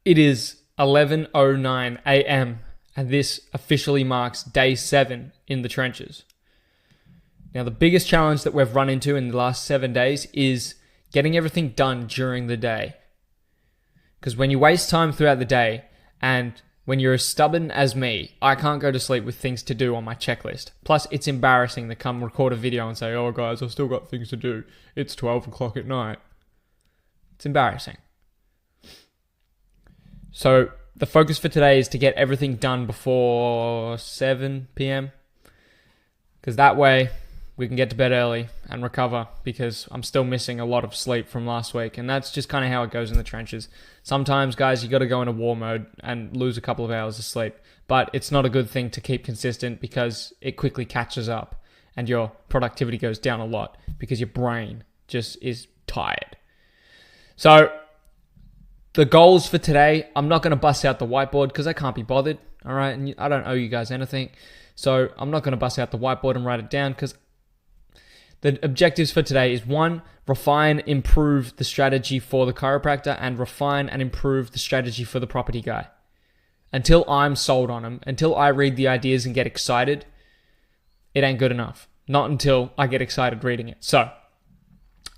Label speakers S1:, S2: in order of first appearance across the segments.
S1: It is 11:09 a.m. and this officially marks day 7 in the trenches. Now, the biggest challenge that we've run into in the last 7 days is getting everything done during the day. Because when you waste time throughout the day, and when you're as stubborn as me, I can't go to sleep with things to do on my checklist. Plus, it's embarrassing to come record a video and say, oh guys, I've still got things to do. It's 12 o'clock at night. It's embarrassing. So the focus for today is to get everything done before 7 p.m. Because that way we can get to bed early and recover, because I'm still missing a lot of sleep from last week. And that's just kind of how it goes in the trenches. Sometimes, guys, you got to go into war mode and lose a couple of hours of sleep. But it's not a good thing to keep consistent, because it quickly catches up and your productivity goes down a lot because your brain just is tired. So the goals for today, I'm not going to bust out the whiteboard because I can't be bothered, all right? And I don't owe you guys anything. So I'm not going to bust out the whiteboard and write it down, because the objectives for today is 1, refine, improve the strategy for the chiropractor, and refine and improve the strategy for the property guy. Until I'm sold on them, until I read the ideas and get excited, it ain't good enough. Not until I get excited reading it. So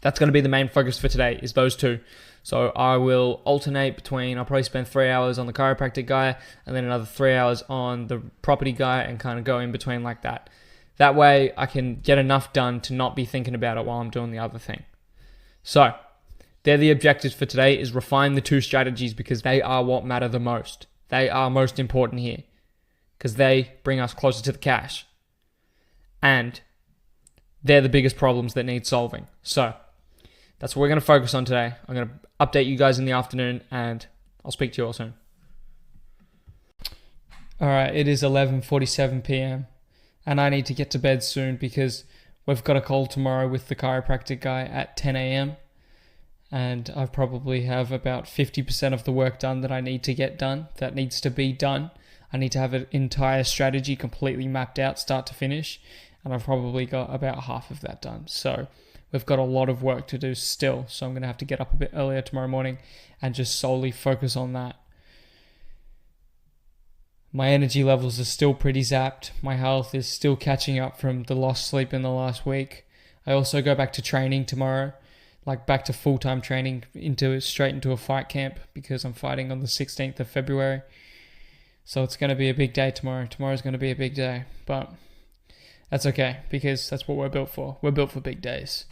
S1: that's going to be the main focus for today, is those two. So I will alternate between, I'll probably spend 3 hours on the chiropractic guy and then another 3 hours on the property guy, and kind of go in between like that. That way I can get enough done to not be thinking about it while I'm doing the other thing. So they're the objectives for today, is refine the two strategies, because they are what matter the most. They are most important here because they bring us closer to the cash. And they're the biggest problems that need solving. So that's what we're going to focus on today. I'm going to update you guys in the afternoon, and I'll speak to you all soon. All right, it is 11:47 p.m. and I need to get to bed soon, because we've got a call tomorrow with the chiropractic guy at 10 a.m. and I probably have about 50% of the work done that I need to get done, that needs to be done. I need to have an entire strategy completely mapped out, start to finish, and I've probably got about half of that done. So we've got a lot of work to do still, so I'm going to have to get up a bit earlier tomorrow morning and just solely focus on that. My energy levels are still pretty zapped. My health is still catching up from the lost sleep in the last week. I also go back to training tomorrow, like back to full-time training, straight into a fight camp, because I'm fighting on the 16th of February. So it's going to be a big day tomorrow. Tomorrow's going to be a big day, but that's okay, because that's what we're built for. We're built for big days.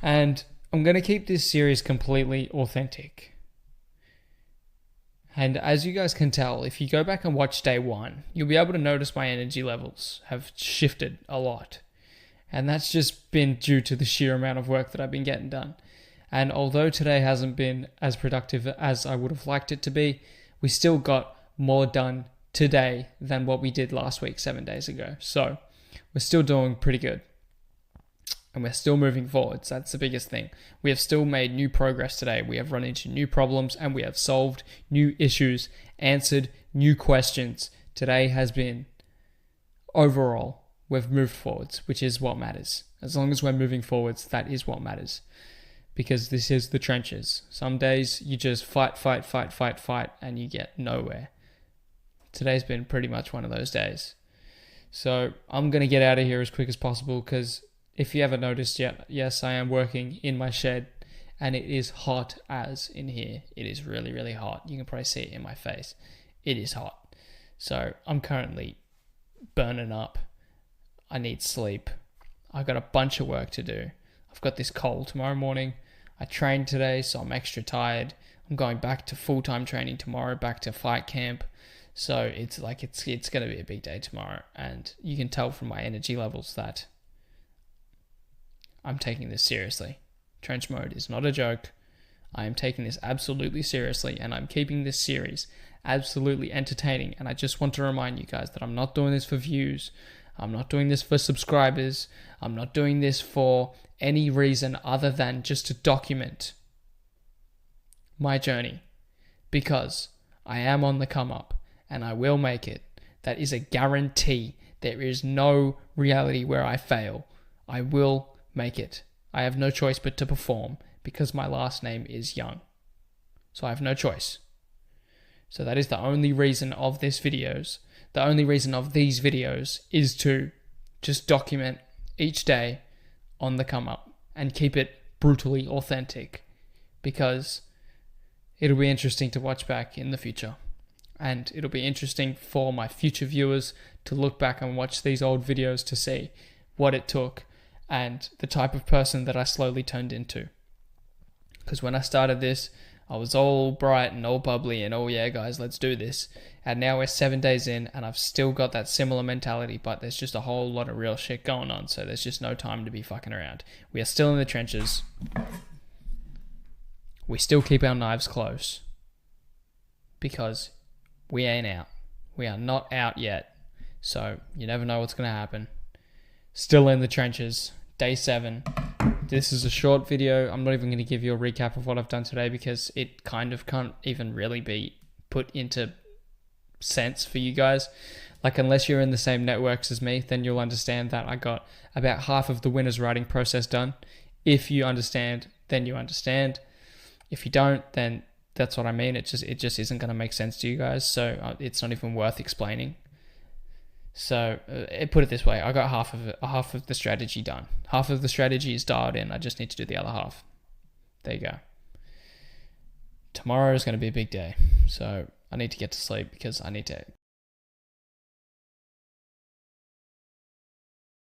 S1: And I'm going to keep this series completely authentic. And as you guys can tell, if you go back and watch day 1, you'll be able to notice my energy levels have shifted a lot. And that's just been due to the sheer amount of work that I've been getting done. And although today hasn't been as productive as I would have liked it to be, we still got more done today than what we did last week, 7 days ago. So we're still doing pretty good. And we're still moving forward. So that's the biggest thing. We have still made new progress today. We have run into new problems, and we have solved new issues, answered new questions. Today has been, overall, we've moved forwards, which is what matters. As long as we're moving forwards, that is what matters. Because this is the trenches. Some days you just fight, and you get nowhere. Today's been pretty much one of those days. So I'm going to get out of here as quick as possible, because if you haven't noticed yet, yes, I am working in my shed, and it is hot as in here. It is really, really hot. You can probably see it in my face. It is hot. So I'm currently burning up. I need sleep. I've got a bunch of work to do. I've got this call tomorrow morning. I trained today, so I'm extra tired. I'm going back to full-time training tomorrow, back to fight camp. So it's going to be a big day tomorrow, and you can tell from my energy levels that I'm taking this seriously. Trench mode is not a joke. I am taking this absolutely seriously, and I'm keeping this series absolutely entertaining. And I just want to remind you guys that I'm not doing this for views. I'm not doing this for subscribers. I'm not doing this for any reason other than just to document my journey, because I am on the come up and I will make it. That is a guarantee. There is no reality where I fail. I will make it. I have no choice but to perform, because my last name is Young. So I have no choice. So that is the only reason of these videos. The only reason of these videos is to just document each day on the come up and keep it brutally authentic, because it'll be interesting to watch back in the future. And it'll be interesting for my future viewers to look back and watch these old videos to see what it took and the type of person that I slowly turned into. Because when I started this, I was all bright and all bubbly and, oh yeah guys, let's do this. And now we're 7 days in and I've still got that similar mentality, but there's just a whole lot of real shit going on. So there's just no time to be fucking around. We are still in the trenches. We still keep our knives close because we ain't out. We are not out yet. So you never know what's going to happen. Still in the trenches. Day 7. This is a short video. I'm not even going to give you a recap of what I've done today because it kind of can't even really be put into sense for you guys. Like, unless you're in the same networks as me, then you'll understand that I got about half of the winner's writing process done. If you understand, then you understand. If you don't, then that's what I mean. It just isn't going to make sense to you guys. So it's not even worth explaining. So put it this way, I got half of the strategy done. Half of the strategy is dialed in. I just need to do the other half. There you go. Tomorrow is going to be a big day. So I need to get to sleep because I need to